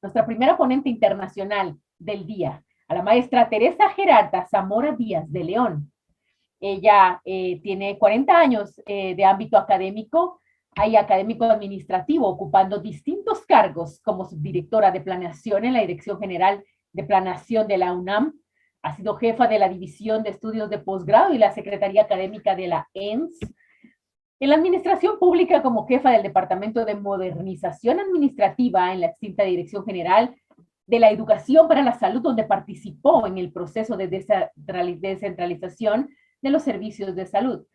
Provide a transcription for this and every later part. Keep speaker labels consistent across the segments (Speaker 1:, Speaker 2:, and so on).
Speaker 1: nuestra primera ponente internacional del día, a la maestra Teresa Gerarda Zamora Díaz de León. Ella tiene 40 años de ámbito académico y académico administrativo, ocupando distintos cargos como subdirectora de planeación en la Dirección General de Planeación de la UNAM. Ha sido jefa de la División de Estudios de Posgrado y la Secretaría Académica de la ENS. En la administración pública, como jefa del Departamento de Modernización Administrativa en la extinta Dirección General de la Educación para la Salud, donde participó en el proceso de descentralización de los servicios de salud.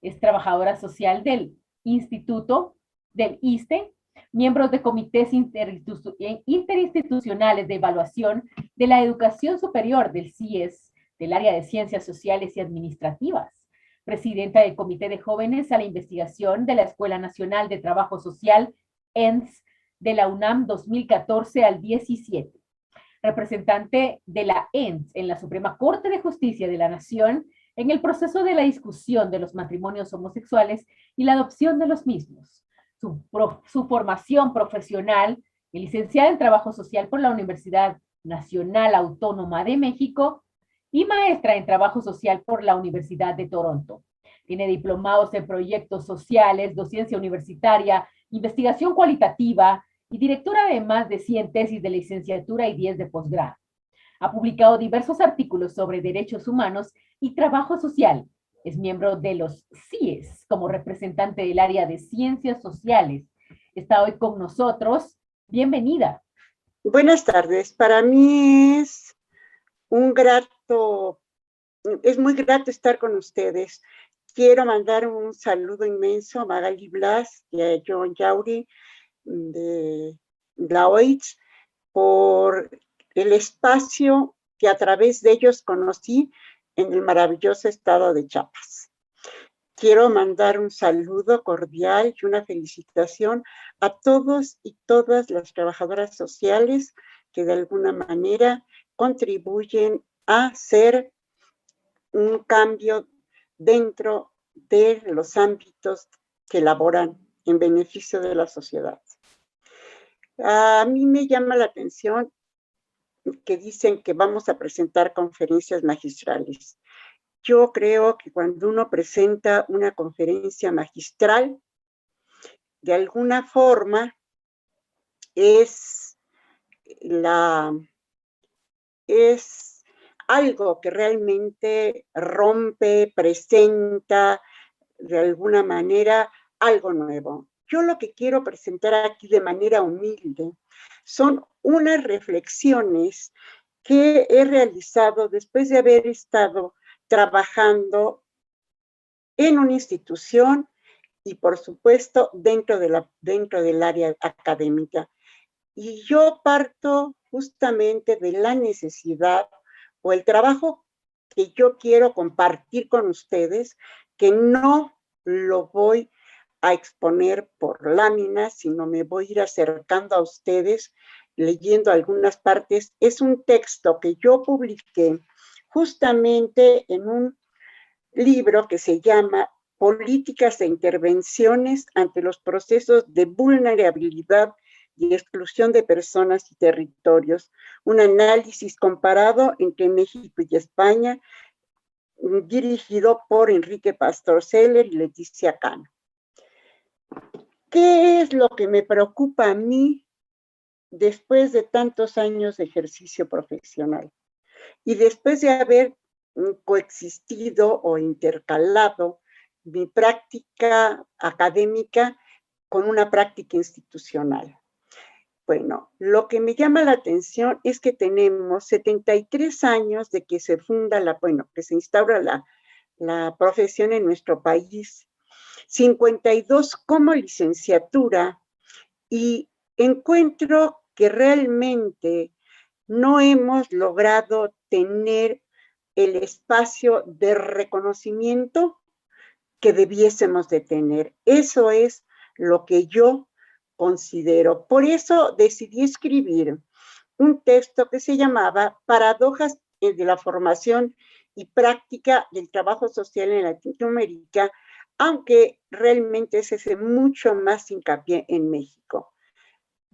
Speaker 1: Es trabajadora social del Instituto del ISTE, miembro de comités interinstitucionales de evaluación de la educación superior del CIES, del área de ciencias sociales y administrativas, presidenta del Comité de Jóvenes a la Investigación de la Escuela Nacional de Trabajo Social, ENS, de la UNAM 2014 al 17, representante de la ENS en la Suprema Corte de Justicia de la Nación en el proceso de la discusión de los matrimonios homosexuales y la adopción de los mismos. Su formación profesional, licenciada en Trabajo Social por la Universidad Nacional Autónoma de México y maestra en Trabajo Social por la Universidad de Toronto. Tiene diplomados en proyectos sociales, docencia universitaria, investigación cualitativa y directora de más de 100 tesis de licenciatura y 10 de posgrado. Ha publicado diversos artículos sobre derechos humanos y trabajo social. Es miembro de los CIES como representante del área de ciencias sociales. Está hoy con nosotros. Bienvenida.
Speaker 2: Buenas tardes. Para mí es muy grato estar con ustedes. Quiero mandar un saludo inmenso a Magali Blas y a John Yauri de la OITS por el espacio que a través de ellos conocí en el maravilloso estado de Chiapas. Quiero mandar un saludo cordial y una felicitación a todos y todas las trabajadoras sociales que de alguna manera contribuyen a hacer un cambio dentro de los ámbitos que elaboran en beneficio de la sociedad. A mí me llama la atención que dicen que vamos a presentar conferencias magistrales. Yo creo que cuando uno presenta una conferencia magistral, de alguna forma es algo que realmente rompe, presenta de alguna manera algo nuevo. Yo lo que quiero presentar aquí de manera humilde son unas reflexiones que he realizado después de haber estado trabajando en una institución y, por supuesto, dentro del área académica. Y yo parto justamente de la necesidad o el trabajo que yo quiero compartir con ustedes, que no lo voy a exponer por láminas, sino me voy a ir acercando a ustedes leyendo algunas partes. Es un texto que yo publiqué justamente en un libro que se llama Políticas e intervenciones ante los procesos de vulnerabilidad y exclusión de personas y territorios, un análisis comparado entre México y España, dirigido por Enrique Pastor Seller y Leticia Cano. ¿Qué es lo que me preocupa a mí después de tantos años de ejercicio profesional? Y después de haber coexistido o intercalado mi práctica académica con una práctica institucional. Bueno, lo que me llama la atención es que tenemos 73 años de que se funda que se instaura la profesión en nuestro país, 52 como licenciatura, y encuentro que realmente no hemos logrado tener el espacio de reconocimiento que debiésemos de tener. Eso es lo que yo considero. Por eso decidí escribir un texto que se llamaba Paradojas de la formación y práctica del trabajo social en Latinoamérica, aunque realmente se hace mucho más hincapié en México.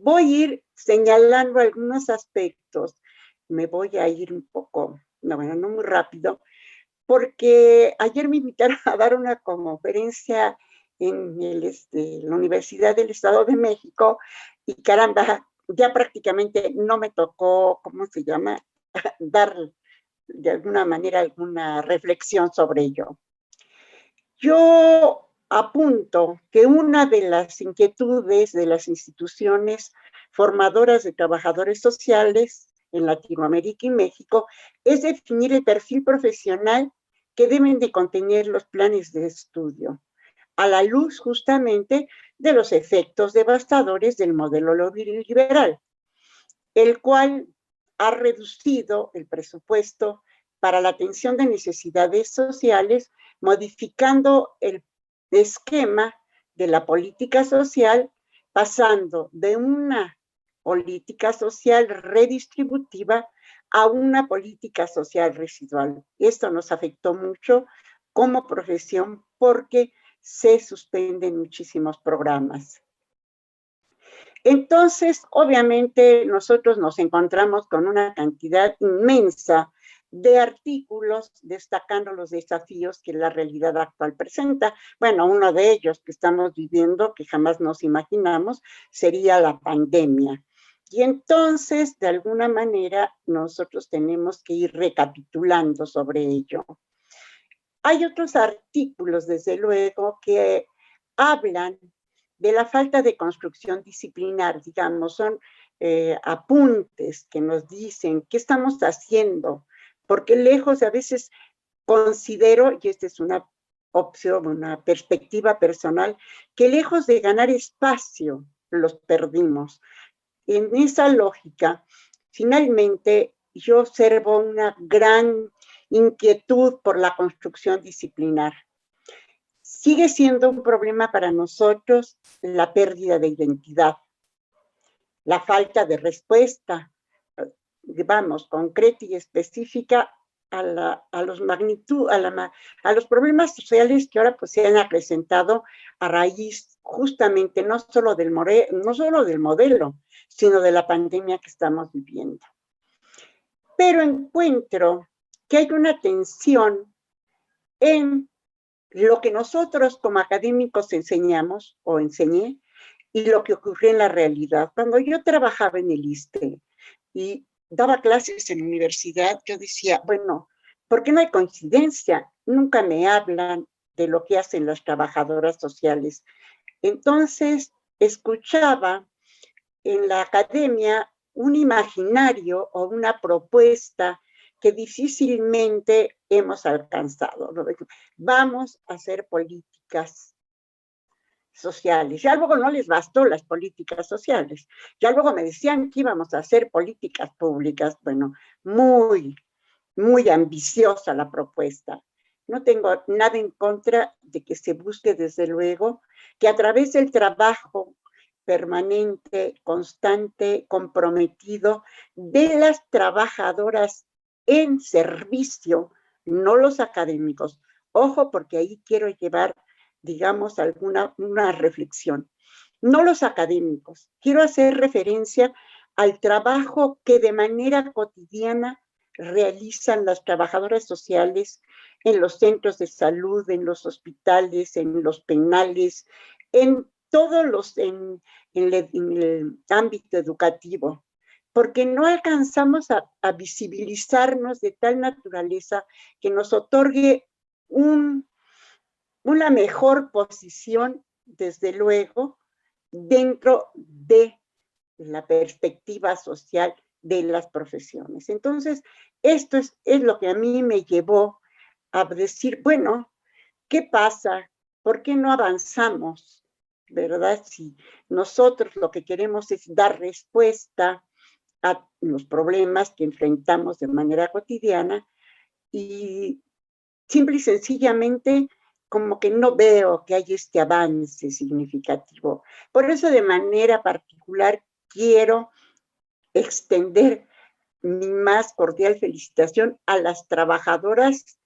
Speaker 2: Voy a ir señalando algunos aspectos. Me voy a ir un poco, no, bueno, no muy rápido, porque ayer me invitaron a dar una conferencia en la Universidad del Estado de México y caramba, ya prácticamente no me tocó, ¿cómo se llama?, dar de alguna manera alguna reflexión sobre ello. Yo apunto que una de las inquietudes de las instituciones formadoras de trabajadores sociales en Latinoamérica y México es definir el perfil profesional que deben de contener los planes de estudio, a la luz justamente de los efectos devastadores del modelo liberal, el cual ha reducido el presupuesto para la atención de necesidades sociales, modificando el esquema de la política social, pasando de una política social redistributiva a una política social residual. Esto nos afectó mucho como profesión porque se suspenden muchísimos programas. Entonces, obviamente, nosotros nos encontramos con una cantidad inmensa de artículos destacando los desafíos que la realidad actual presenta. Bueno, uno de ellos que estamos viviendo, que jamás nos imaginamos, sería la pandemia. Y entonces, de alguna manera, nosotros tenemos que ir recapitulando sobre ello. Hay otros artículos, desde luego, que hablan de la falta de construcción disciplinar, digamos, son apuntes que nos dicen qué estamos haciendo, porque lejos a veces considero, y esta es una opción, una perspectiva personal, que lejos de ganar espacio, los perdimos. En esa lógica, finalmente, yo observo una gran inquietud por la construcción disciplinar. Sigue siendo un problema para nosotros la pérdida de identidad, la falta de respuesta, vamos, concreta y específica a los problemas sociales que ahora pues se han acrecentado a raíz justamente no solo del modelo, sino de la pandemia que estamos viviendo. Pero encuentro que hay una tensión en lo que nosotros como académicos enseñamos o enseñé y lo que ocurrió en la realidad. Cuando yo trabajaba en el ISSSTE y daba clases en la universidad, yo decía, bueno, ¿por qué no hay coincidencia? Nunca me hablan de lo que hacen las trabajadoras sociales. Entonces, escuchaba en la academia un imaginario o una propuesta que difícilmente hemos alcanzado. Vamos a hacer políticas sociales. Ya luego no les bastó las políticas sociales. Ya luego me decían que íbamos a hacer políticas públicas. Bueno, muy, muy ambiciosa la propuesta. No tengo nada en contra de que se busque, desde luego, que a través del trabajo permanente, constante, comprometido de las trabajadoras en servicio, no los académicos. Ojo, porque ahí quiero llevar, digamos, una reflexión. No los académicos. Quiero hacer referencia al trabajo que de manera cotidiana realizan las trabajadoras sociales en los centros de salud, en los hospitales, en los penales, en todos los, en el ámbito educativo, porque no alcanzamos a visibilizarnos de tal naturaleza que nos otorgue una mejor posición, desde luego, dentro de la perspectiva social de las profesiones. Entonces, esto es lo que a mí me llevó a decir, bueno, ¿qué pasa? ¿Por qué no avanzamos? ¿Verdad? Si nosotros lo que queremos es dar respuesta a los problemas que enfrentamos de manera cotidiana y simple y sencillamente como que no veo que haya este avance significativo. Por eso de manera particular quiero extender mi más cordial felicitación a las trabajadoras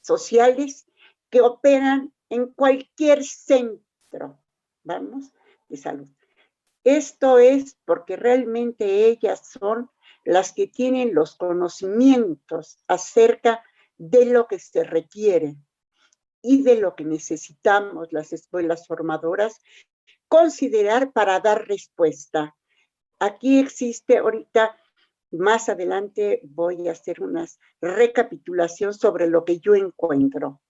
Speaker 2: sociales que operan en cualquier centro, vamos, de salud. Esto es porque realmente ellas son las que tienen los conocimientos acerca de lo que se requiere y de lo que necesitamos las escuelas formadoras considerar para dar respuesta. Aquí existe ahorita, más adelante voy a hacer una recapitulación sobre lo que yo encuentro.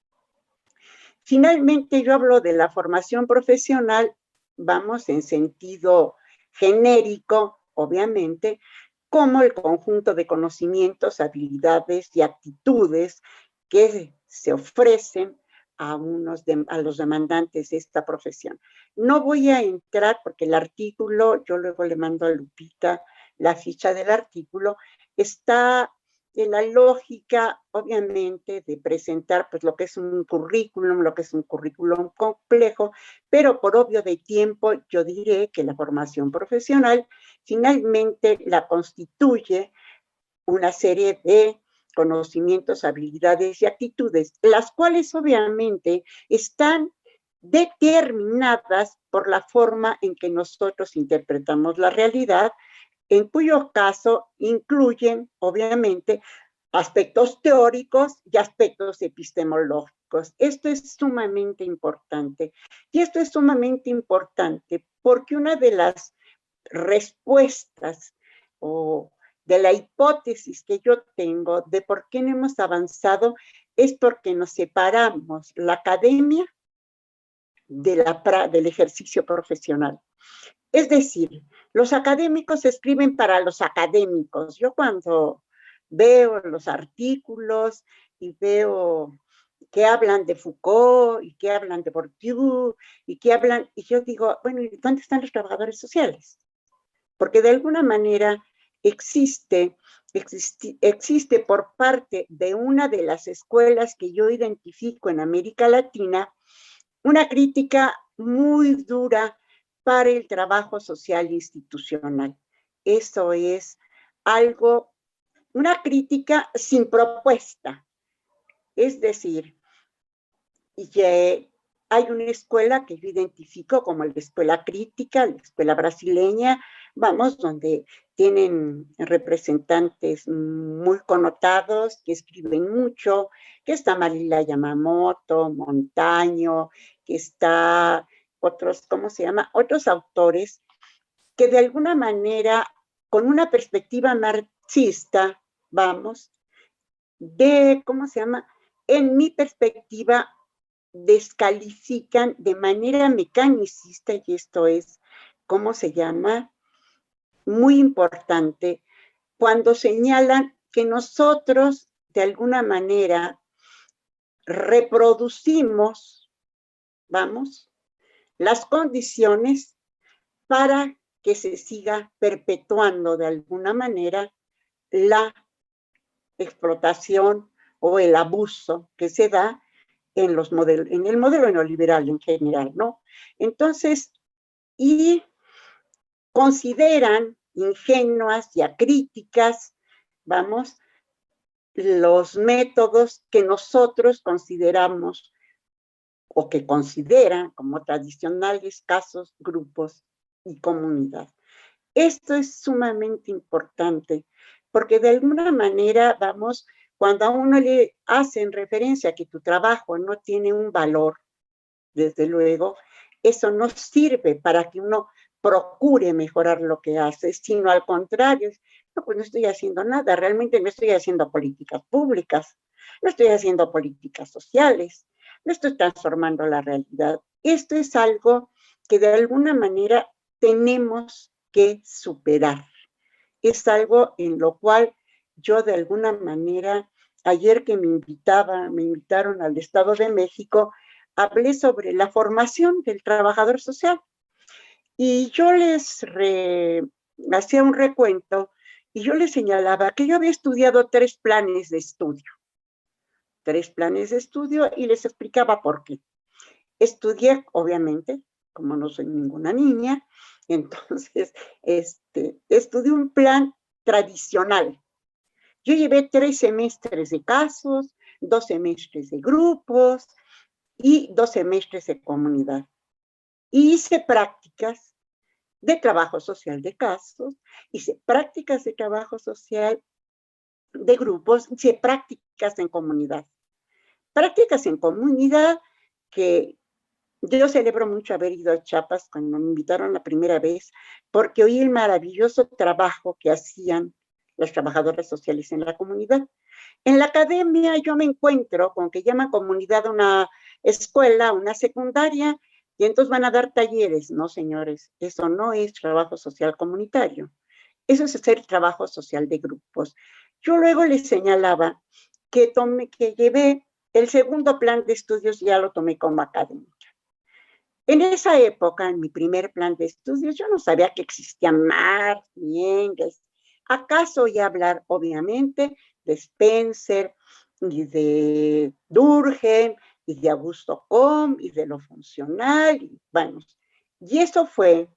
Speaker 2: Finalmente, yo hablo de la formación profesional, vamos, en sentido genérico, obviamente, como el conjunto de conocimientos, habilidades y actitudes que se ofrecen a los demandantes de esta profesión. No voy a entrar porque el artículo, yo luego le mando a Lupita la ficha del artículo, está en la lógica, obviamente, de presentar pues lo que es un currículum complejo, pero por obvio de tiempo yo diré que la formación profesional finalmente la constituye una serie de conocimientos, habilidades y actitudes, las cuales obviamente están determinadas por la forma en que nosotros interpretamos la realidad, en cuyo caso incluyen, obviamente, aspectos teóricos y aspectos epistemológicos. Esto es sumamente importante. Y esto es sumamente importante porque una de las respuestas o de la hipótesis que yo tengo de por qué no hemos avanzado es porque nos separamos la academia del ejercicio profesional. Es decir, los académicos escriben para los académicos. Yo cuando veo los artículos y veo que hablan de Foucault y que hablan de Bourdieu y que hablan, y yo digo, bueno, ¿y dónde están los trabajadores sociales? Porque de alguna manera existe por parte de una de las escuelas que yo identifico en América Latina una crítica muy dura para el trabajo social institucional. Eso es algo, una crítica sin propuesta. Es decir, hay una escuela que yo identifico como la escuela crítica, la escuela brasileña, vamos, donde tienen representantes muy connotados, que escriben mucho, que está Marila Yamamoto, Montaño, que está otros, ¿cómo se llama? Otros autores que de alguna manera, con una perspectiva marxista, vamos, ¿cómo se llama? En mi perspectiva, descalifican de manera mecanicista, y esto es, ¿cómo se llama? Muy importante, cuando señalan que nosotros, de alguna manera, reproducimos, vamos, las condiciones para que se siga perpetuando de alguna manera la explotación o el abuso que se da en el modelo neoliberal en general, ¿no? Entonces, y consideran ingenuas y acríticas, vamos, los métodos que nosotros consideramos o que consideran como tradicionales casos, grupos y comunidad. Esto es sumamente importante porque de alguna manera, vamos, cuando a uno le hacen referencia a que tu trabajo no tiene un valor, desde luego, eso no sirve para que uno procure mejorar lo que hace, sino al contrario, no, pues no estoy haciendo nada, realmente no estoy haciendo políticas públicas, no estoy haciendo políticas sociales, no estoy transformando la realidad. Esto es algo que de alguna manera tenemos que superar. Es algo en lo cual yo de alguna manera, ayer que me invitaron al Estado de México, hablé sobre la formación del trabajador social. Y yo les hacía un recuento y yo les señalaba que yo había estudiado 3 planes de estudio. 3 planes de estudio y les explicaba por qué. Estudié, obviamente, como no soy ninguna niña, entonces estudié un plan tradicional. Yo llevé 3 semestres de casos, 2 semestres de grupos y 2 semestres de comunidad. Y hice prácticas de trabajo social de casos, hice prácticas de trabajo social de grupos, hice prácticas en comunidad. Prácticas en comunidad que yo celebro mucho haber ido a Chiapas cuando me invitaron la primera vez, porque oí el maravilloso trabajo que hacían las trabajadoras sociales en la comunidad. En la academia yo me encuentro con que llaman comunidad una escuela, una secundaria, y entonces van a dar talleres. No, señores, eso no es trabajo social comunitario. Eso es hacer trabajo social de grupos. Yo luego les señalaba que llevé el segundo plan de estudios, ya lo tomé como académica. En esa época, en mi primer plan de estudios, yo no sabía que existían Marx, ni Engels. ¿Acaso oí hablar, obviamente, de Spencer, y de Durkheim, y de Augusto Comte, y de lo funcional, y bueno, y eso fue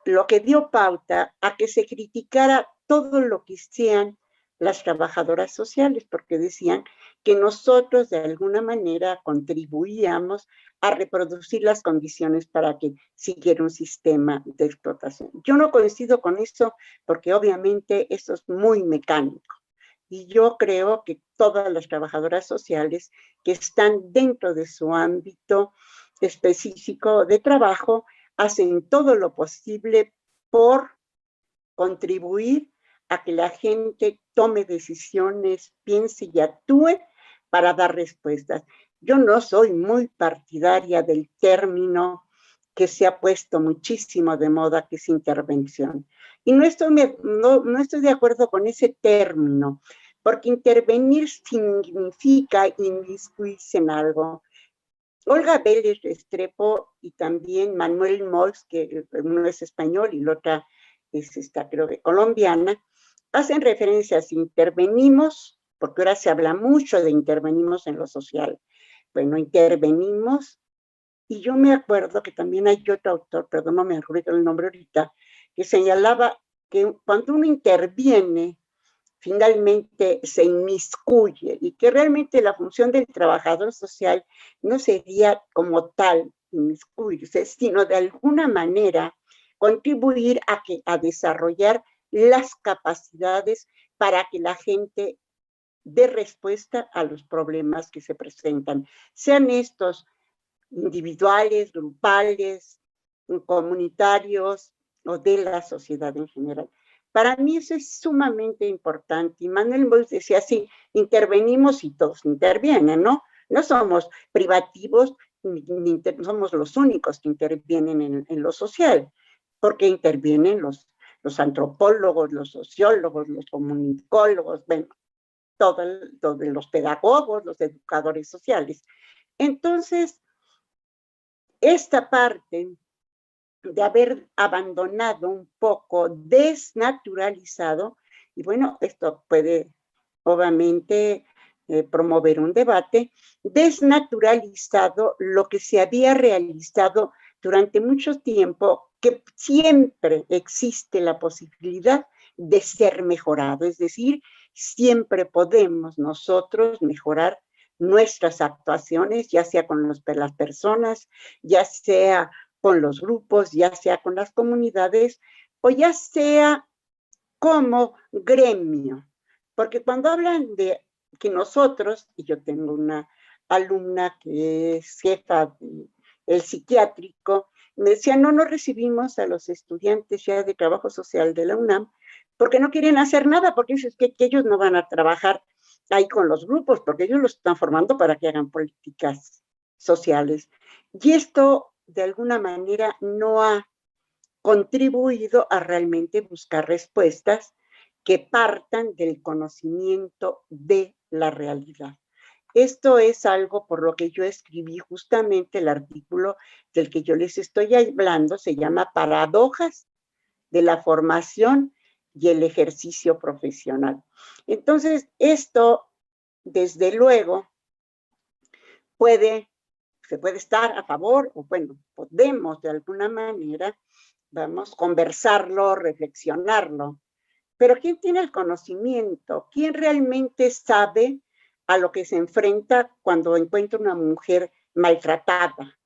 Speaker 2: lo que dio pauta a que se criticara todo lo que hacían las trabajadoras sociales, porque decían que nosotros de alguna manera contribuíamos a reproducir las condiciones para que siguiera un sistema de explotación. Yo no coincido con eso porque obviamente eso es muy mecánico. Y yo creo que todas las trabajadoras sociales que están dentro de su ámbito específico de trabajo hacen todo lo posible por contribuir a que la gente tome decisiones, piense y actúe para dar respuestas. Yo no soy muy partidaria del término que se ha puesto muchísimo de moda, que es intervención. Y no estoy de acuerdo con ese término, porque intervenir significa inmiscuirse en algo. Olga Vélez Restrepo y también Manuel Mols, que uno es español y la otra es creo que colombiana, hacen referencias, intervenimos, porque ahora se habla mucho de intervenimos en lo social. Bueno, intervenimos, y yo me acuerdo que también hay otro autor, perdón, no me acuerdo el nombre ahorita, que señalaba que cuando uno interviene, finalmente se inmiscuye y que realmente la función del trabajador social no sería como tal inmiscuirse, sino de alguna manera contribuir a desarrollar las capacidades para que la gente dé respuesta a los problemas que se presentan, sean estos individuales, grupales, comunitarios o de la sociedad en general. Para mí eso es sumamente importante. Y Manuel Mols decía así, intervenimos y todos intervienen, ¿no? No somos privativos, ni somos los únicos que intervienen en lo social, porque intervienen los antropólogos, los sociólogos, los comunicólogos, bueno, todos los pedagogos, los educadores sociales. Entonces, esta parte de haber abandonado un poco, desnaturalizado, y bueno, esto puede obviamente promover un debate, desnaturalizado lo que se había realizado durante mucho tiempo, que siempre existe la posibilidad de ser mejorado, es decir, siempre podemos nosotros mejorar nuestras actuaciones, ya sea con las personas, ya sea con los grupos, ya sea con las comunidades, o ya sea como gremio. Porque cuando hablan de que nosotros, y yo tengo una alumna que es jefa del psiquiátrico, me decía, no recibimos a los estudiantes ya de trabajo social de la UNAM porque no quieren hacer nada, porque es que ellos no van a trabajar ahí con los grupos, porque ellos los están formando para que hagan políticas sociales. Y esto, de alguna manera, no ha contribuido a realmente buscar respuestas que partan del conocimiento de la realidad. Esto es algo por lo que yo escribí justamente el artículo del que yo les estoy hablando, se llama Paradojas de la formación y el ejercicio profesional. Entonces, esto, desde luego, se puede estar a favor, o bueno, podemos de alguna manera, vamos, conversarlo, reflexionarlo. Pero ¿quién tiene el conocimiento? ¿Quién realmente sabe a lo que se enfrenta cuando encuentra una mujer maltratada?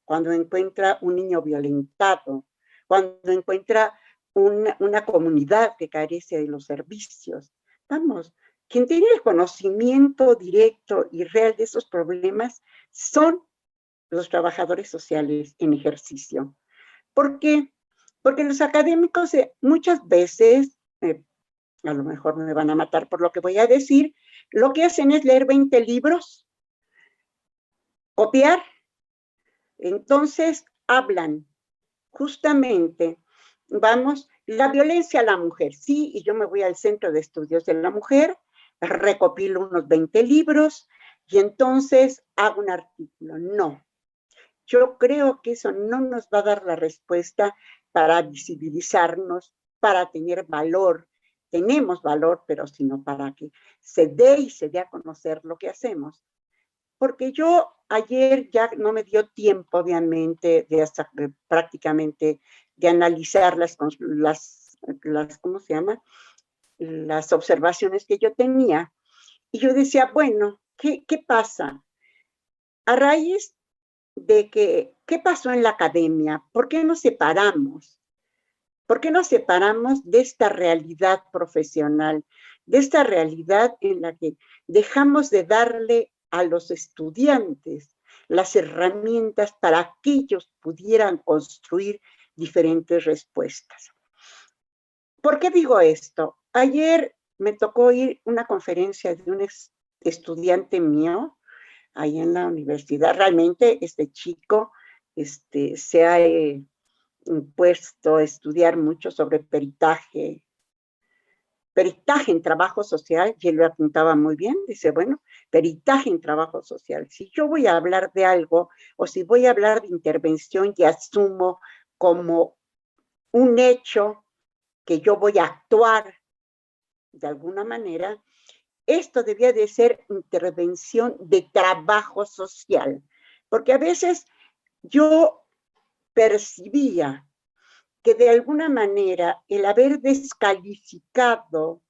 Speaker 2: Cuando encuentra un niño violentado, cuando encuentra una comunidad que carece de los servicios. Vamos, quien tiene el conocimiento directo y real de esos problemas son los trabajadores sociales en ejercicio. ¿Por qué? Porque los académicos muchas veces, a lo mejor me van a matar por lo que voy a decir, lo que hacen es leer 20 libros, copiar, entonces hablan justamente, vamos, la violencia a la mujer, sí, y yo me voy al Centro de Estudios de la Mujer, recopilo unos 20 libros y entonces hago un artículo. No, yo creo que eso no nos va a dar la respuesta para visibilizarnos, para tener valor. Tenemos valor, pero sino para que se dé y se dé a conocer lo que hacemos. Porque yo ayer ya no me dio tiempo, obviamente, de hasta prácticamente de analizar ¿cómo se llama? Las observaciones que yo tenía. Y yo decía, bueno, ¿qué pasa? A raíz de ¿qué pasó en la academia? ¿Por qué nos separamos? ¿Por qué nos separamos de esta realidad profesional, de esta realidad en la que dejamos de darle a los estudiantes las herramientas para que ellos pudieran construir diferentes respuestas? ¿Por qué digo esto? Ayer me tocó ir a una conferencia de un estudiante mío ahí en la universidad. Realmente este chico se ha puesto a estudiar mucho sobre peritaje en trabajo social, y él lo apuntaba muy bien, dice, bueno, peritaje en trabajo social. Si yo voy a hablar de algo, o si voy a hablar de intervención y asumo como un hecho que yo voy a actuar de alguna manera, esto debía de ser intervención de trabajo social, porque a veces yo percibía que de alguna manera el haber descalificado,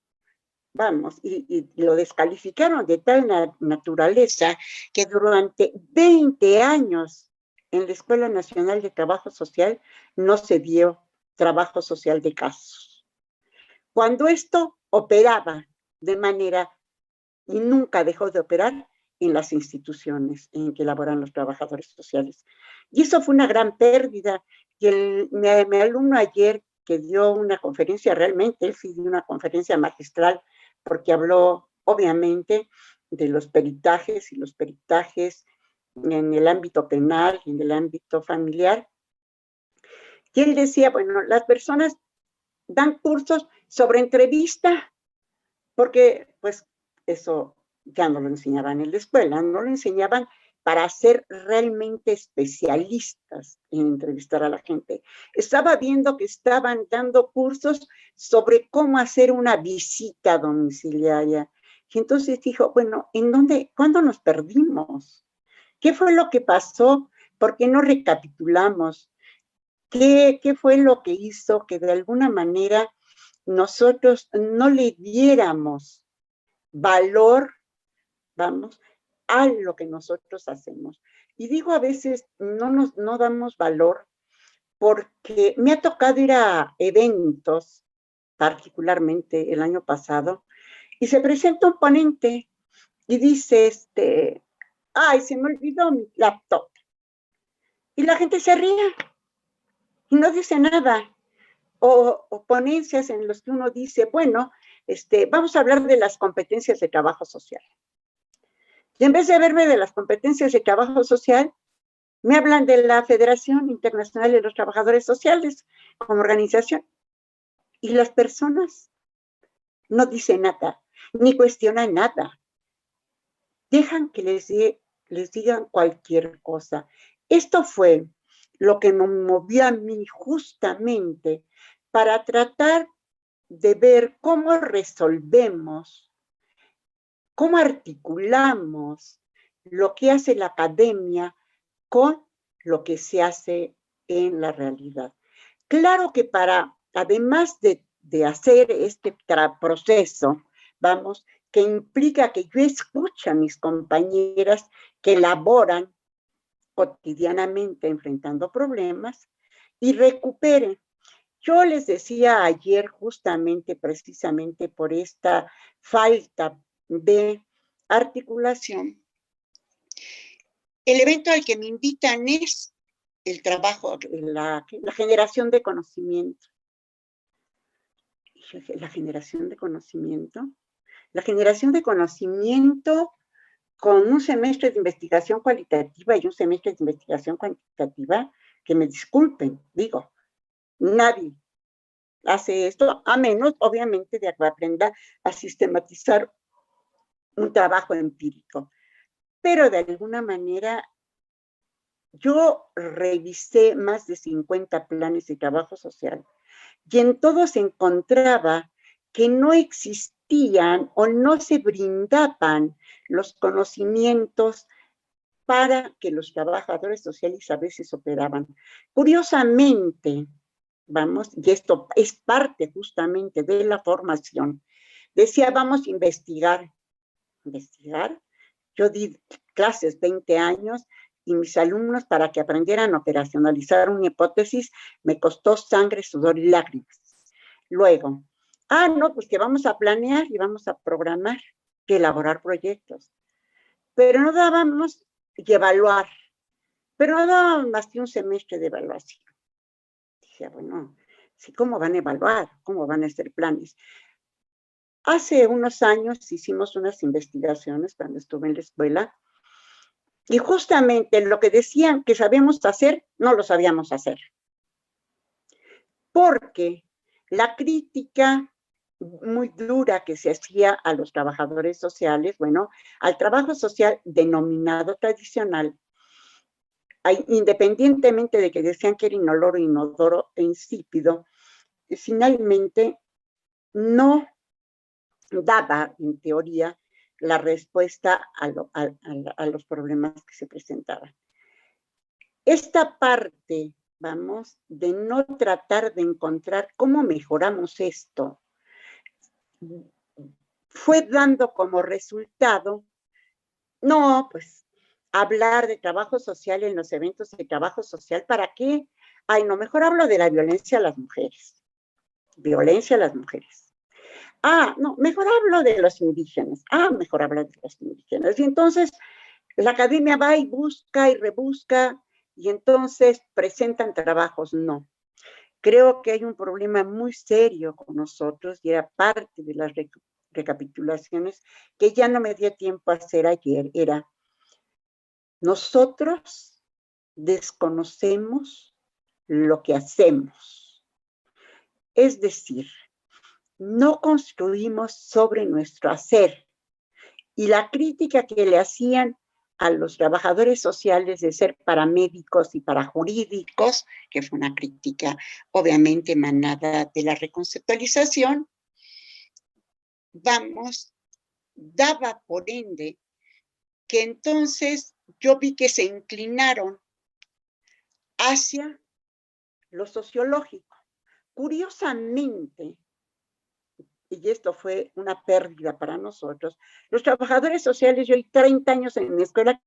Speaker 2: vamos, y lo descalificaron de tal naturaleza que durante 20 años en la Escuela Nacional de Trabajo Social no se dio trabajo social de casos. Cuando esto operaba de manera, y nunca dejó de operar, en las instituciones en que laboran los trabajadores sociales. Y eso fue una gran pérdida. Y mi alumno ayer, que dio una conferencia, realmente él sí dio una conferencia magistral, porque habló obviamente de los peritajes y los peritajes en el ámbito penal, en el ámbito familiar. Y él decía, bueno, las personas dan cursos sobre entrevista, porque pues eso ya no lo enseñaban en la escuela, no lo enseñaban para ser realmente especialistas en entrevistar a la gente. Estaba viendo que estaban dando cursos sobre cómo hacer una visita domiciliaria. Y entonces dijo, bueno, ¿cuándo nos perdimos? ¿Qué fue lo que pasó? ¿Por qué no recapitulamos? ¿Qué fue lo que hizo que de alguna manera nosotros no le diéramos valor, vamos, a lo que nosotros hacemos? Y digo, a veces no damos valor porque me ha tocado ir a eventos, particularmente el año pasado, y se presenta un ponente y dice, ay, se me olvidó mi laptop. Y la gente se ríe y no dice nada. O ponencias en los que uno dice, bueno, vamos a hablar de las competencias de trabajo social. Y en vez de verme de las competencias de trabajo social, me hablan de la Federación Internacional de los Trabajadores Sociales como organización. Y las personas no dicen nada, ni cuestionan nada. Dejan que les digan cualquier cosa. Esto fue lo que me movió a mí justamente para tratar de ver cómo resolvemos, cómo articulamos lo que hace la academia con lo que se hace en la realidad. Claro que además de hacer este proceso, vamos, que implica que yo escuche a mis compañeras que laboran cotidianamente enfrentando problemas y recupere Yo les decía ayer, justamente, precisamente por esta falta de articulación, el evento al que me invitan es el trabajo, la generación de conocimiento. La generación de conocimiento. La generación de conocimiento con un semestre de investigación cualitativa y un semestre de investigación cuantitativa, que me disculpen, digo, nadie hace esto, a menos, obviamente, de que aprenda a sistematizar un trabajo empírico. Pero de alguna manera, yo revisé más de 50 planes de trabajo social y en todos encontraba que no existían o no se brindaban los conocimientos para que los trabajadores sociales a veces operaban. Curiosamente, vamos, y esto es parte justamente de la formación, decía, vamos a investigar. Yo di clases 20 años y mis alumnos, para que aprendieran a operacionalizar una hipótesis, me costó sangre, sudor y lágrimas. Luego, no, pues que vamos a planear y vamos a programar y elaborar proyectos. Pero no dábamos y evaluar, pero no dábamos más que un semestre de evaluación. Dije, bueno, sí, ¿cómo van a evaluar? ¿Cómo van a hacer planes? Hace unos años hicimos unas investigaciones cuando estuve en la escuela y justamente lo que decían que sabíamos hacer, no lo sabíamos hacer. Porque la crítica muy dura que se hacía a los trabajadores sociales, bueno, al trabajo social denominado tradicional, independientemente de que decían que era inoloro, inodoro e insípido, finalmente no daba, en teoría, la respuesta a los problemas que se presentaban. Esta parte, vamos, de no tratar de encontrar cómo mejoramos esto, fue dando como resultado, no, pues, hablar de trabajo social en los eventos de trabajo social, ¿para qué? Ay, no, mejor hablo de la violencia a las mujeres. Violencia a las mujeres. No, mejor hablo de los indígenas. Mejor hablo de los indígenas. Y entonces la academia va y busca y rebusca y entonces presentan trabajos. No. Creo que hay un problema muy serio con nosotros y era parte de las recapitulaciones que ya no me dio tiempo a hacer ayer. Era, nosotros desconocemos lo que hacemos. Es decir, no construimos sobre nuestro hacer. Y la crítica que le hacían a los trabajadores sociales de ser paramédicos y parajurídicos, que fue una crítica obviamente emanada de la reconceptualización, vamos, daba por ende que entonces yo vi que se inclinaron hacia lo sociológico. Curiosamente, y esto fue una pérdida para nosotros, los trabajadores sociales, yo hay 30 años en mi escuela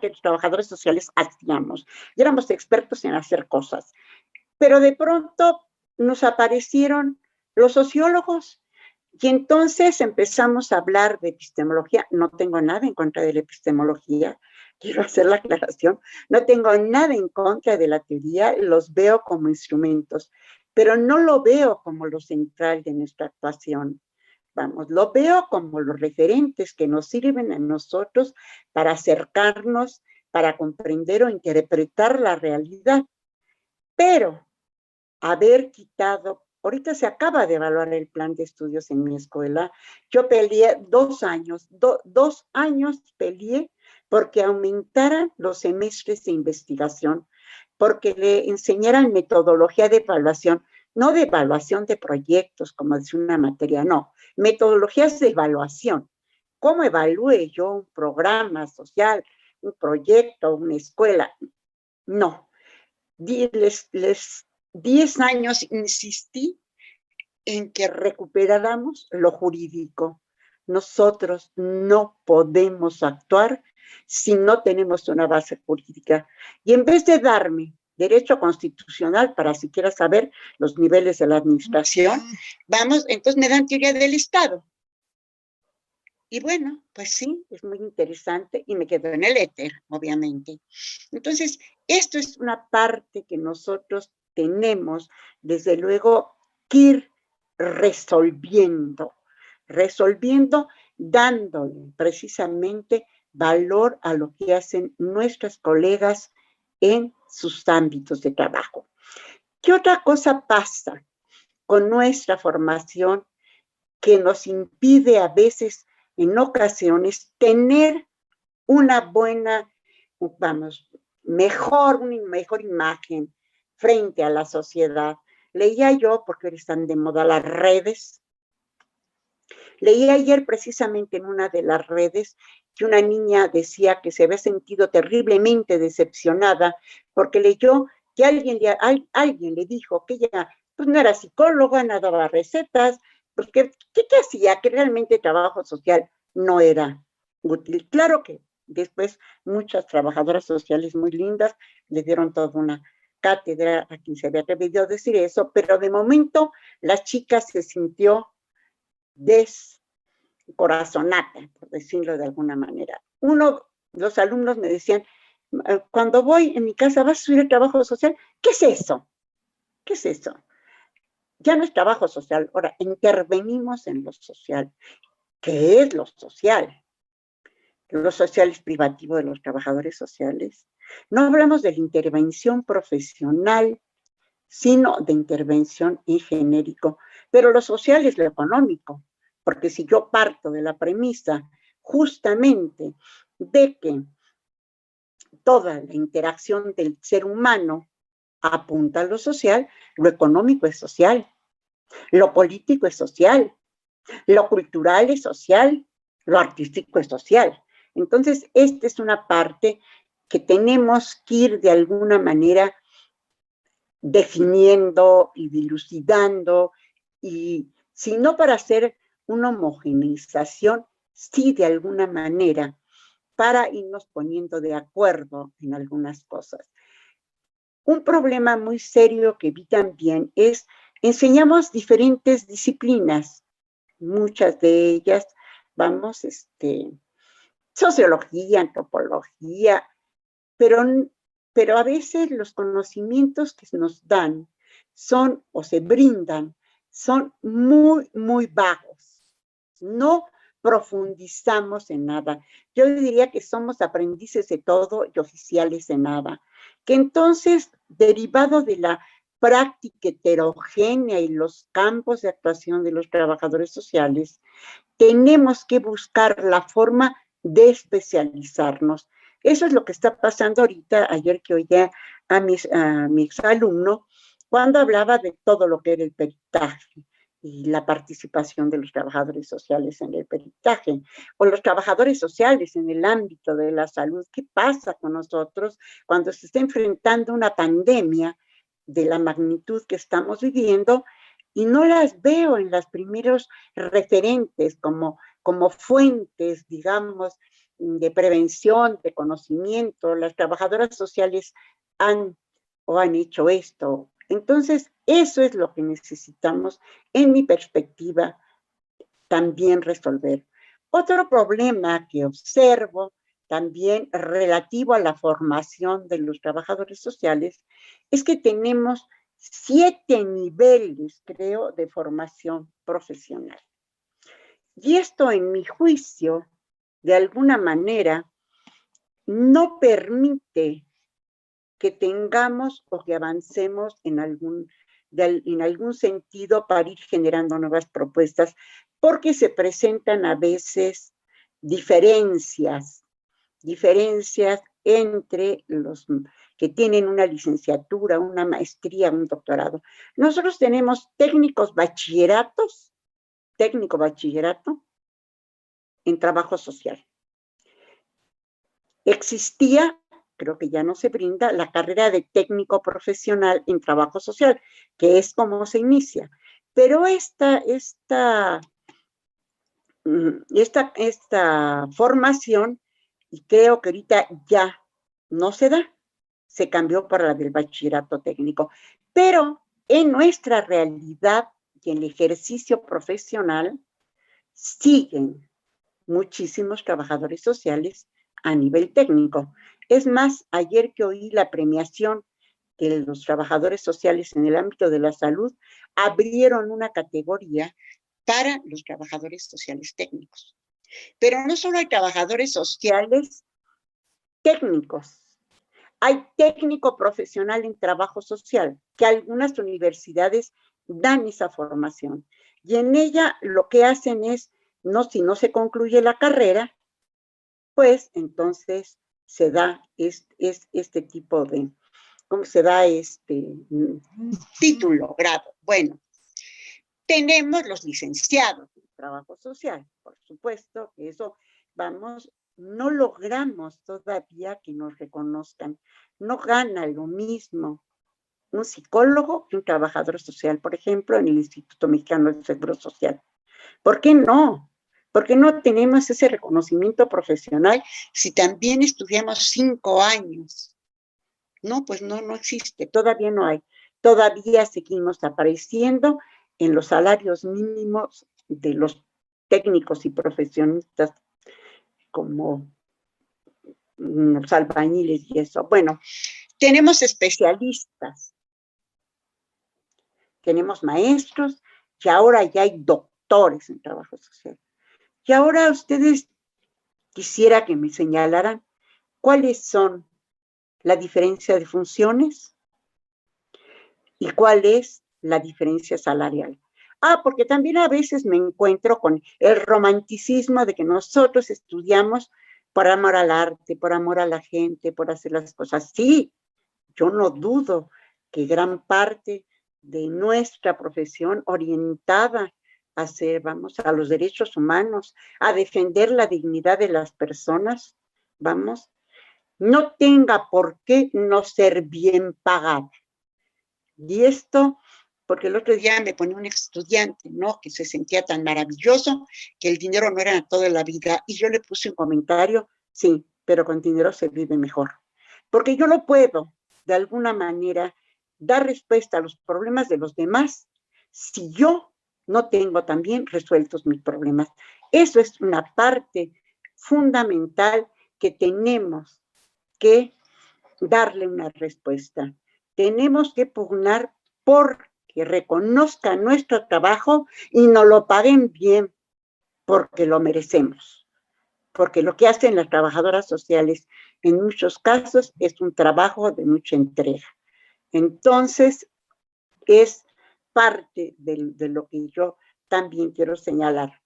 Speaker 2: que los trabajadores sociales hacíamos, y éramos expertos en hacer cosas, pero de pronto nos aparecieron los sociólogos, y entonces empezamos a hablar de epistemología. No tengo nada en contra de la epistemología, quiero hacer la aclaración, no tengo nada en contra de la teoría, los veo como instrumentos, pero no lo veo como lo central de nuestra actuación. Vamos, lo veo como los referentes que nos sirven a nosotros para acercarnos, para comprender o interpretar la realidad. Pero haber quitado, ahorita se acaba de evaluar el plan de estudios en mi escuela, yo peleé 2 años, 2 años peleé porque aumentaran los semestres de investigación, porque le enseñaran metodología de evaluación, no de evaluación de proyectos, como dice una materia, no, metodologías de evaluación. ¿Cómo evalúe yo un programa social, un proyecto, una escuela? No. Les 10 años insistí en que recuperáramos lo jurídico. Nosotros no podemos actuar si no tenemos una base jurídica. Y en vez de darme derecho constitucional para siquiera saber los niveles de la administración. Vamos, entonces me dan teoría del Estado. Y bueno, pues sí, es muy interesante y me quedo en el éter, obviamente. Entonces, esto es una parte que nosotros tenemos, desde luego, que ir resolviendo, dándole precisamente valor a lo que hacen nuestras colegas en sus ámbitos de trabajo. ¿Qué otra cosa pasa con nuestra formación que nos impide a veces, en ocasiones, tener una buena, vamos, una mejor imagen frente a la sociedad? Leía yo, porque ahora están de moda las redes, leí ayer precisamente en una de las redes que una niña decía que se había sentido terriblemente decepcionada porque leyó que alguien le dijo que ella pues no era psicóloga, no daba recetas, pues ¿qué hacía? Que realmente trabajo social no era útil. Claro que después muchas trabajadoras sociales muy lindas le dieron toda una cátedra a quien se había atrevido a decir eso, pero de momento la chica se sintió descorazonada, por decirlo de alguna manera. Los alumnos me decían, cuando voy en mi casa, ¿vas a subir el trabajo social? ¿Qué es eso? ¿Qué es eso? Ya no es trabajo social, ahora intervenimos en lo social. ¿Qué es lo social? Lo social es privativo de los trabajadores sociales. No hablamos de la intervención profesional, sino de intervención en genérico. Pero lo social es lo económico, porque si yo parto de la premisa justamente de que toda la interacción del ser humano apunta a lo social, lo económico es social, lo político es social, lo cultural es social, lo artístico es social. Entonces, esta es una parte que tenemos que ir de alguna manera definiendo y dilucidando, y si no para hacer una homogeneización, sí de alguna manera para irnos poniendo de acuerdo en algunas cosas. Un problema muy serio que vi también es, enseñamos diferentes disciplinas, muchas de ellas, sociología, antropología, pero a veces los conocimientos que nos dan son, o se brindan, son muy, muy vagos. No profundizamos en nada. Yo diría que somos aprendices de todo y oficiales de nada. Que entonces, derivado de la práctica heterogénea y los campos de actuación de los trabajadores sociales, tenemos que buscar la forma de especializarnos. Eso es lo que está pasando ahorita. Ayer que oía a mi exalumno cuando hablaba de todo lo que era el peritaje y la participación de los trabajadores sociales en el peritaje, o los trabajadores sociales en el ámbito de la salud. ¿Qué pasa con nosotros cuando se está enfrentando una pandemia de la magnitud que estamos viviendo y no las veo en los primeros referentes como fuentes, digamos, de prevención, de conocimiento? Las trabajadoras sociales han hecho esto. Entonces, eso es lo que necesitamos, en mi perspectiva, también resolver. Otro problema que observo también relativo a la formación de los trabajadores sociales es que tenemos 7 niveles, creo, de formación profesional. Y esto, en mi juicio, de alguna manera, no permite que tengamos o que avancemos en algún sentido para ir generando nuevas propuestas, porque se presentan a veces diferencias entre los que tienen una licenciatura, una maestría, un doctorado. Nosotros tenemos técnico bachillerato en trabajo social. Existía, creo que ya no se brinda, la carrera de técnico profesional en trabajo social, que es como se inicia. Pero esta formación, y creo que ahorita ya no se da, se cambió por la del bachillerato técnico. Pero en nuestra realidad y en el ejercicio profesional siguen muchísimos trabajadores sociales a nivel técnico. Es más, ayer que oí la premiación de los trabajadores sociales en el ámbito de la salud, abrieron una categoría para los trabajadores sociales técnicos. Pero no solo hay trabajadores sociales técnicos, hay técnico profesional en trabajo social, que algunas universidades dan esa formación. Y en ella lo que hacen es, no, si no se concluye la carrera, pues entonces se da este tipo de, ¿cómo se da este título, grado? Bueno, tenemos los licenciados en trabajo social, por supuesto que eso, vamos, no logramos todavía que nos reconozcan. No gana lo mismo un psicólogo que un trabajador social, por ejemplo, en el Instituto Mexicano del Seguro Social. ¿Por qué no? ¿Por qué no tenemos ese reconocimiento profesional si también estudiamos 5 años? No, pues no, no existe, todavía no hay. Todavía seguimos apareciendo en los salarios mínimos de los técnicos y profesionistas como los albañiles y eso. Bueno, tenemos especialistas, tenemos maestros y ahora ya hay doctores en trabajo social. Y ahora ustedes quisiera que me señalaran cuáles son la diferencia de funciones y cuál es la diferencia salarial. Porque también a veces me encuentro con el romanticismo de que nosotros estudiamos por amor al arte, por amor a la gente, por hacer las cosas. Sí, yo no dudo que gran parte de nuestra profesión orientada a hacer, vamos, a los derechos humanos, a defender la dignidad de las personas, vamos, no tenga por qué no ser bien pagada. Y esto, porque el otro día me ponía un estudiante, ¿no? Que se sentía tan maravilloso que el dinero no era toda la vida. Y yo le puse un comentario, sí, pero con dinero se vive mejor. Porque yo no puedo, de alguna manera, dar respuesta a los problemas de los demás si yo no tengo también resueltos mis problemas. Eso es una parte fundamental que tenemos que darle una respuesta. Tenemos que pugnar por que reconozcan nuestro trabajo y nos lo paguen bien, porque lo merecemos. Porque lo que hacen las trabajadoras sociales en muchos casos es un trabajo de mucha entrega. Entonces, es parte de lo que yo también quiero señalar.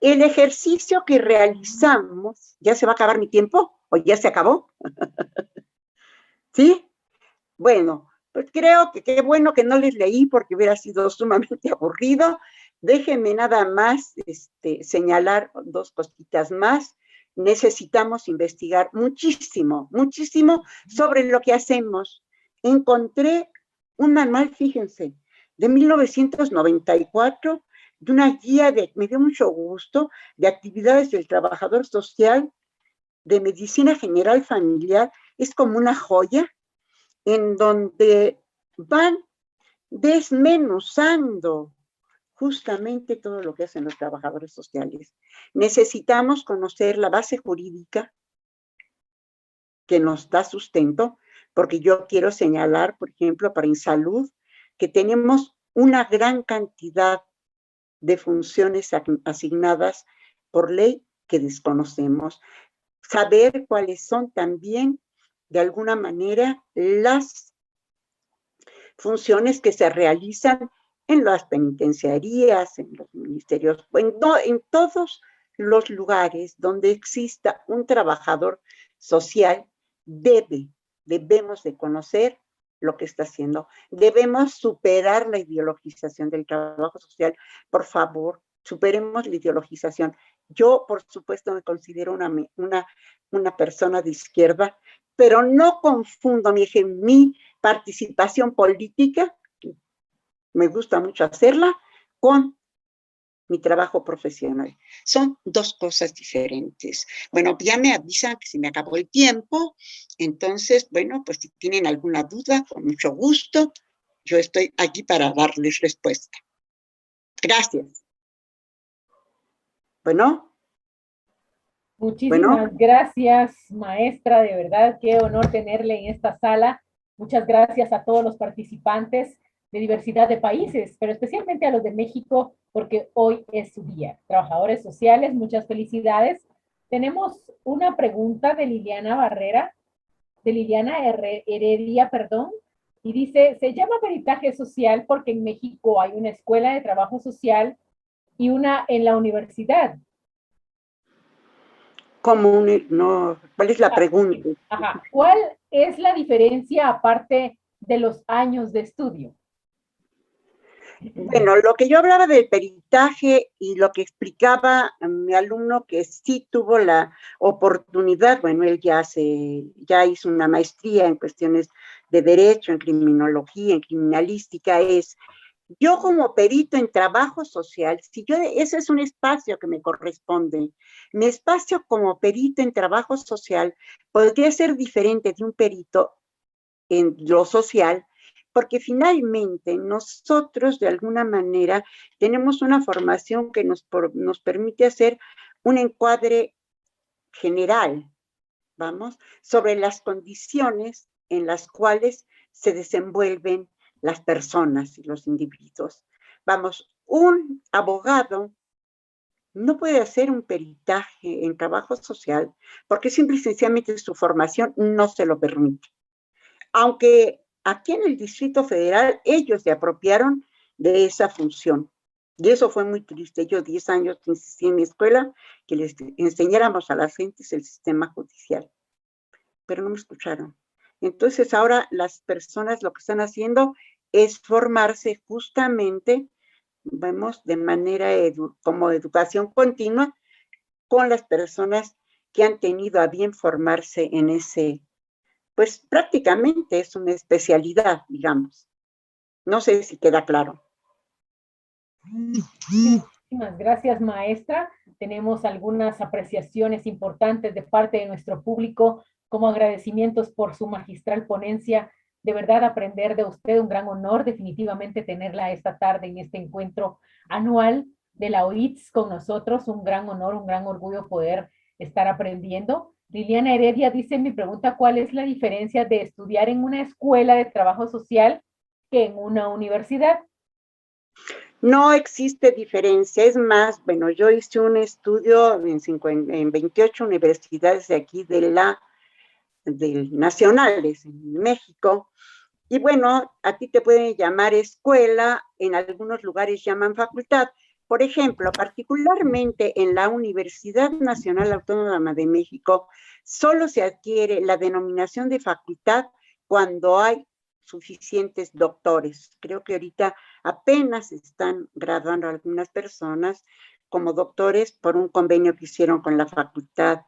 Speaker 2: El ejercicio que realizamos, ¿ya se va a acabar mi tiempo? ¿O ya se acabó? ¿Sí? Bueno, pues creo que qué bueno que no les leí porque hubiera sido sumamente aburrido. Déjenme nada más señalar 2 cositas más. Necesitamos investigar muchísimo, muchísimo sobre lo que hacemos. Encontré un manual, fíjense, de 1994, de una guía me dio mucho gusto, de actividades del trabajador social, de medicina general familiar. Es como una joya, en donde van desmenuzando justamente todo lo que hacen los trabajadores sociales. Necesitamos conocer la base jurídica que nos da sustento, porque yo quiero señalar, por ejemplo, para InSalud, que tenemos una gran cantidad de funciones asignadas por ley que desconocemos. Saber cuáles son también, de alguna manera, las funciones que se realizan en las penitenciarías, en los ministerios, en todos los lugares donde exista un trabajador social, debemos de conocer lo que está haciendo. Debemos superar la ideologización del trabajo social. Por favor, superemos la ideologización. Yo, por supuesto, me considero una persona de izquierda, pero no confundo mi participación política, me gusta mucho hacerla, con mi trabajo profesional. Son dos cosas diferentes. Bueno, ya me avisan que se me acabó el tiempo, entonces, bueno, pues si tienen alguna duda, con mucho gusto, yo estoy aquí para darles respuesta. Gracias. Bueno.
Speaker 1: Muchísimas gracias, maestra. De verdad, qué honor tenerle en esta sala. Muchas gracias a todos los participantes de diversidad de países, pero especialmente a los de México, porque hoy es su día. Trabajadores sociales, muchas felicidades. Tenemos una pregunta de Liliana Barrera, de Liliana Heredia, perdón, y dice, se llama peritaje social porque en México hay una escuela de trabajo social y una en la universidad.
Speaker 2: No, ¿cuál es la pregunta?
Speaker 1: Ajá. ¿Cuál es la diferencia aparte de los años de estudio?
Speaker 2: Bueno, lo que yo hablaba del peritaje y lo que explicaba a mi alumno que sí tuvo la oportunidad, bueno, él ya hizo una maestría en cuestiones de derecho, en criminología, en criminalística, yo como perito en trabajo social, ese es un espacio que me corresponde. Mi espacio como perito en trabajo social podría ser diferente de un perito en lo social, porque finalmente nosotros de alguna manera tenemos una formación que nos permite hacer un encuadre general, vamos, sobre las condiciones en las cuales se desenvuelven las personas y los individuos. Vamos, un abogado no puede hacer un peritaje en trabajo social porque simple y sencillamente su formación no se lo permite. Aunque aquí en el Distrito Federal ellos se apropiaron de esa función. Y eso fue muy triste. Yo 10 años insistí en mi escuela que les enseñáramos a las gentes el sistema judicial, pero no me escucharon. Entonces ahora las personas lo que están haciendo es formarse justamente, vemos, de manera como educación continua con las personas que han tenido a bien formarse en ese, pues prácticamente es una especialidad, digamos. No sé si queda claro.
Speaker 1: Muchísimas gracias, maestra. Tenemos algunas apreciaciones importantes de parte de nuestro público como agradecimientos por su magistral ponencia. De verdad, aprender de usted, un gran honor, definitivamente tenerla esta tarde en este encuentro anual de la OITS con nosotros. Un gran honor, un gran orgullo poder estar aprendiendo. Liliana Heredia dice, mi pregunta, ¿cuál es la diferencia de estudiar en una escuela de trabajo social que en una universidad?
Speaker 2: No existe diferencia, es más, bueno, yo hice un estudio en 28 universidades de aquí nacionales en México, y bueno, a ti te pueden llamar escuela, en algunos lugares llaman facultad. Por ejemplo, particularmente en la Universidad Nacional Autónoma de México, solo se adquiere la denominación de facultad cuando hay suficientes doctores. Creo que ahorita apenas están graduando algunas personas como doctores por un convenio que hicieron con la Facultad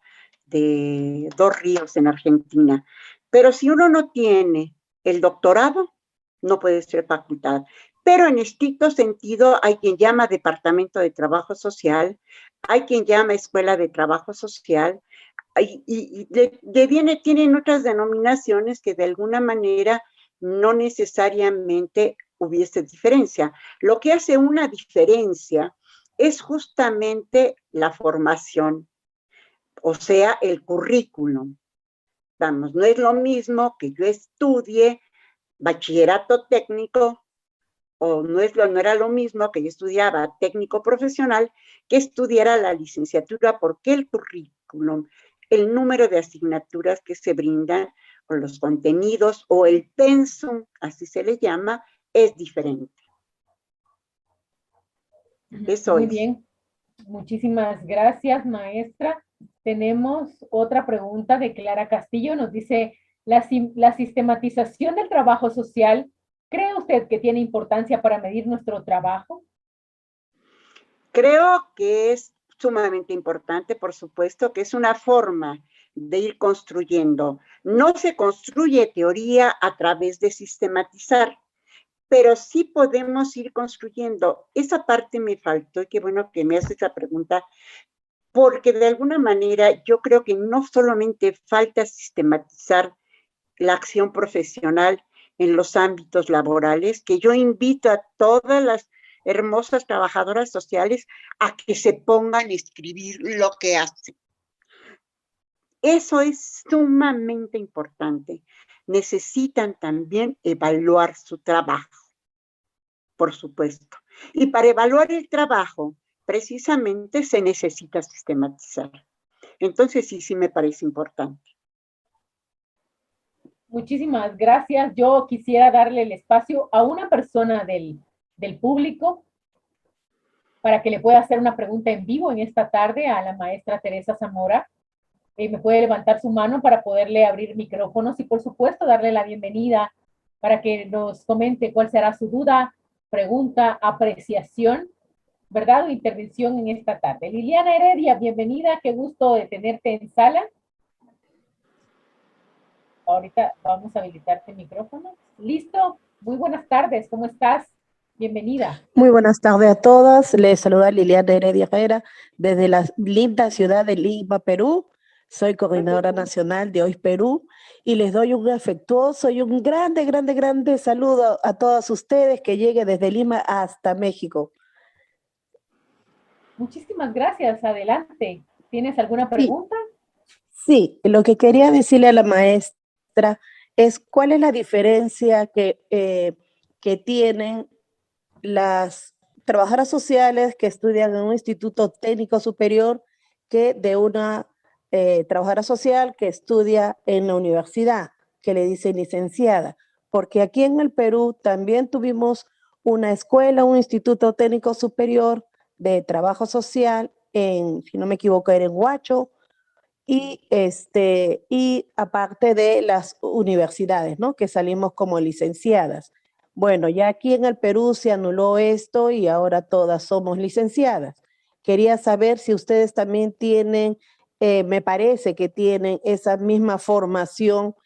Speaker 2: de Dos Ríos en Argentina. Pero si uno no tiene el doctorado, no puede ser facultad. Pero en estricto sentido hay quien llama Departamento de Trabajo Social, hay quien llama Escuela de Trabajo Social, y tienen otras denominaciones que de alguna manera no necesariamente hubiese diferencia. Lo que hace una diferencia es justamente la formación, o sea, el currículum. Vamos, no es lo mismo que yo estudie bachillerato técnico, o no era lo mismo que yo estudiaba técnico profesional que estudiara la licenciatura, porque el currículum, el número de asignaturas que se brindan, o los contenidos, o el pensum, así se le llama, es diferente. Eso
Speaker 1: Muy
Speaker 2: es.
Speaker 1: bien, muchísimas gracias, maestra. Tenemos otra pregunta de Clara Castillo. Nos dice, la sistematización del trabajo social, ¿cree usted que tiene importancia para medir nuestro trabajo?
Speaker 2: Creo que es sumamente importante, por supuesto, que es una forma de ir construyendo. No se construye teoría a través de sistematizar. pero sí podemos ir construyendo. Esa parte me faltó y qué bueno que me haces esa pregunta, porque de alguna manera yo creo que no solamente falta sistematizar la acción profesional en los ámbitos laborales, que yo invito a todas las hermosas trabajadoras sociales a que se pongan a escribir lo que hacen. Eso es sumamente importante. Necesitan también evaluar su trabajo, por supuesto. Y para evaluar el trabajo, precisamente se necesita sistematizar. Entonces, sí me parece importante.
Speaker 1: Muchísimas gracias. Yo quisiera darle el espacio a una persona del público para que le pueda hacer una pregunta en vivo en esta tarde a la maestra Teresa Zamora. Me puede levantar su mano para poderle abrir micrófonos y, por supuesto, darle la bienvenida para que nos comente cuál será su duda, pregunta, apreciación, ¿verdad? O intervención en esta tarde. Liliana Heredia, bienvenida. Qué gusto de tenerte en sala. Ahorita vamos a habilitarte el micrófono. ¿Listo? Muy buenas tardes. ¿Cómo estás? Bienvenida.
Speaker 3: Muy buenas tardes a todas. Les saluda Liliana Heredia Herrera desde la linda ciudad de Lima, Perú. Soy coordinadora nacional de Hoy Perú y les doy un afectuoso y un grande saludo a todas ustedes que llegue desde Lima hasta México.
Speaker 1: Muchísimas gracias. Adelante. ¿Tienes alguna pregunta?
Speaker 3: Sí, lo que quería decirle a la maestra es cuál es la diferencia que tienen las trabajadoras sociales que estudian en un instituto técnico superior que de una trabajadora social que estudia en la universidad, que le dicen licenciada. Porque aquí en el Perú también tuvimos una escuela, un instituto técnico superior de trabajo social, si no me equivoco, era en Huacho, y aparte de las universidades, ¿no? Que salimos como licenciadas. Bueno, ya aquí en el Perú se anuló esto y ahora todas somos licenciadas. Quería saber si ustedes también tienen, me parece que tienen esa misma formación,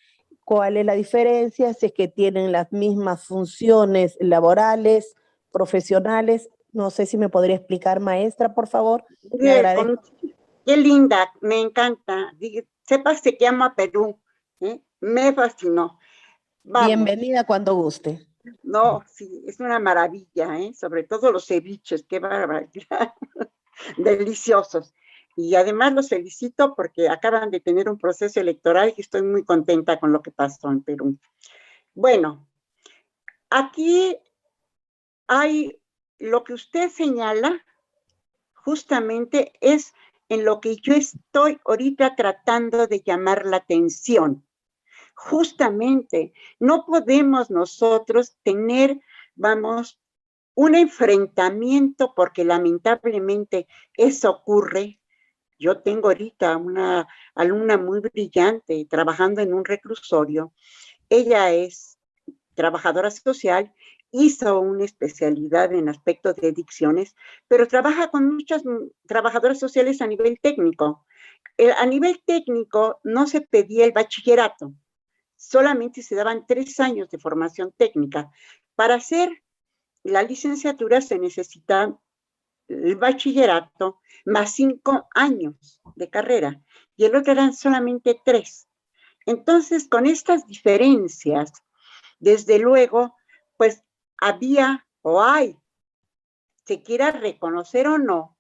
Speaker 3: cuál es la diferencia, si es que tienen las mismas funciones laborales, profesionales. No sé si me podría explicar, maestra, por favor. Le agradezco.
Speaker 2: Qué linda, me encanta. Sepas que amo a Perú. Me fascinó. Vamos.
Speaker 3: Bienvenida cuando guste.
Speaker 2: No, sí, es una maravilla, sobre todo los ceviches, qué barbaridad. Deliciosos. Y además los felicito porque acaban de tener un proceso electoral y estoy muy contenta con lo que pasó en Perú. Bueno, aquí hay lo que usted señala, justamente es en lo que yo estoy ahorita tratando de llamar la atención. Justamente, no podemos nosotros tener, un enfrentamiento, porque lamentablemente eso ocurre. Yo tengo ahorita una alumna muy brillante trabajando en un reclusorio. Ella es trabajadora social, hizo una especialidad en aspectos de adicciones, pero trabaja con muchas trabajadoras sociales a nivel técnico. A nivel técnico no se pedía el bachillerato, solamente se daban 3 años de formación técnica. Para hacer la licenciatura se necesita el bachillerato más 5 años de carrera, y el otro eran solamente 3. Entonces, con estas diferencias, desde luego, pues había o hay, se quiera reconocer o no,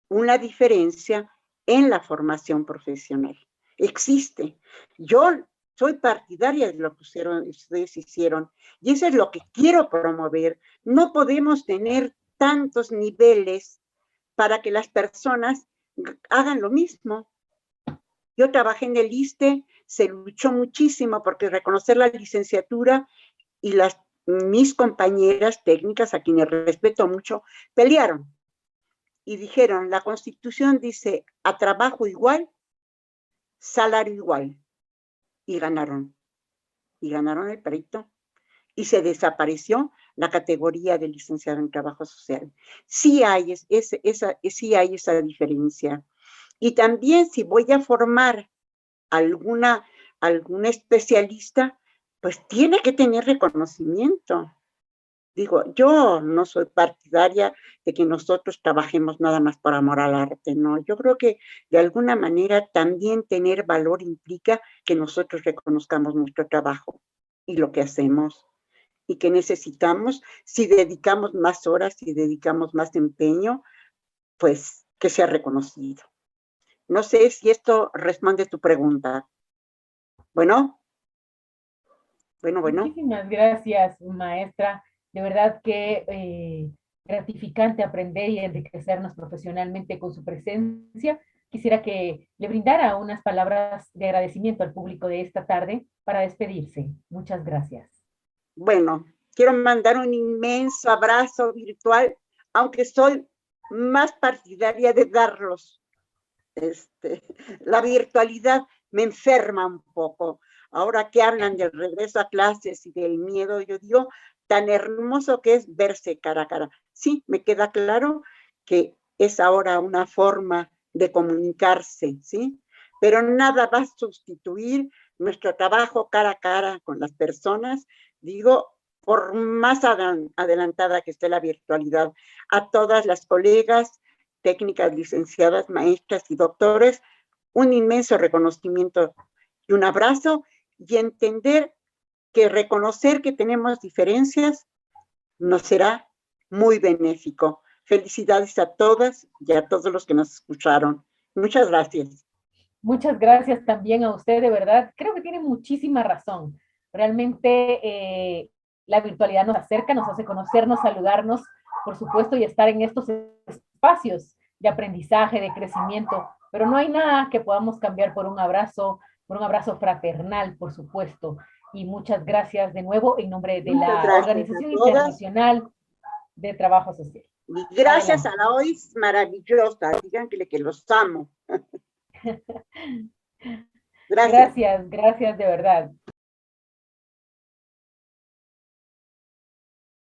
Speaker 2: una diferencia en la formación profesional. Existe. Yo soy partidaria de lo que ustedes hicieron y eso es lo que quiero promover. No podemos tener tantos niveles para que las personas hagan lo mismo. Yo trabajé en el ISSSTE, se luchó muchísimo porque reconocer la licenciatura y mis compañeras técnicas, a quienes respeto mucho, pelearon y dijeron, la Constitución dice a trabajo igual, salario igual, y ganaron el pleito y se desapareció la categoría de licenciado en trabajo social. Sí hay esa diferencia. Y también si voy a formar alguna especialista, pues tiene que tener reconocimiento. Digo, yo no soy partidaria de que nosotros trabajemos nada más por amor al arte, no. Yo creo que de alguna manera también tener valor implica que nosotros reconozcamos nuestro trabajo y lo que hacemos y que necesitamos, si dedicamos más horas, si dedicamos más empeño, pues que sea reconocido. No sé si esto responde tu pregunta. Bueno, bueno.
Speaker 1: Muchísimas gracias, maestra. De verdad que gratificante aprender y enriquecernos profesionalmente con su presencia. Quisiera que le brindara unas palabras de agradecimiento al público de esta tarde para despedirse. Muchas gracias.
Speaker 2: Bueno, quiero mandar un inmenso abrazo virtual, aunque soy más partidaria de darlos. La virtualidad me enferma un poco. Ahora que hablan del regreso a clases y del miedo, yo digo, tan hermoso que es verse cara a cara. Sí, me queda claro que es ahora una forma de comunicarse, ¿sí? Pero nada va a sustituir nuestro trabajo cara a cara con las personas. Digo, por más adelantada que esté la virtualidad, a todas las colegas, técnicas, licenciadas, maestras y doctores, un inmenso reconocimiento y un abrazo, y entender que reconocer que tenemos diferencias nos será muy benéfico. Felicidades a todas y a todos los que nos escucharon. Muchas gracias.
Speaker 1: Muchas gracias también a usted, de verdad. Creo que tiene muchísima razón. Realmente la virtualidad nos acerca, nos hace conocernos, saludarnos, por supuesto, y estar en estos espacios de aprendizaje, de crecimiento. Pero no hay nada que podamos cambiar por un abrazo fraternal, por supuesto. Y muchas gracias de nuevo en nombre de
Speaker 2: Muchas
Speaker 1: la
Speaker 2: gracias a
Speaker 1: Organización
Speaker 2: todas.
Speaker 1: Internacional de Trabajo Social.
Speaker 2: Y gracias
Speaker 1: Adelante.
Speaker 2: a la OIS maravillosa. Díganle que los amo. Gracias.
Speaker 1: Gracias de verdad.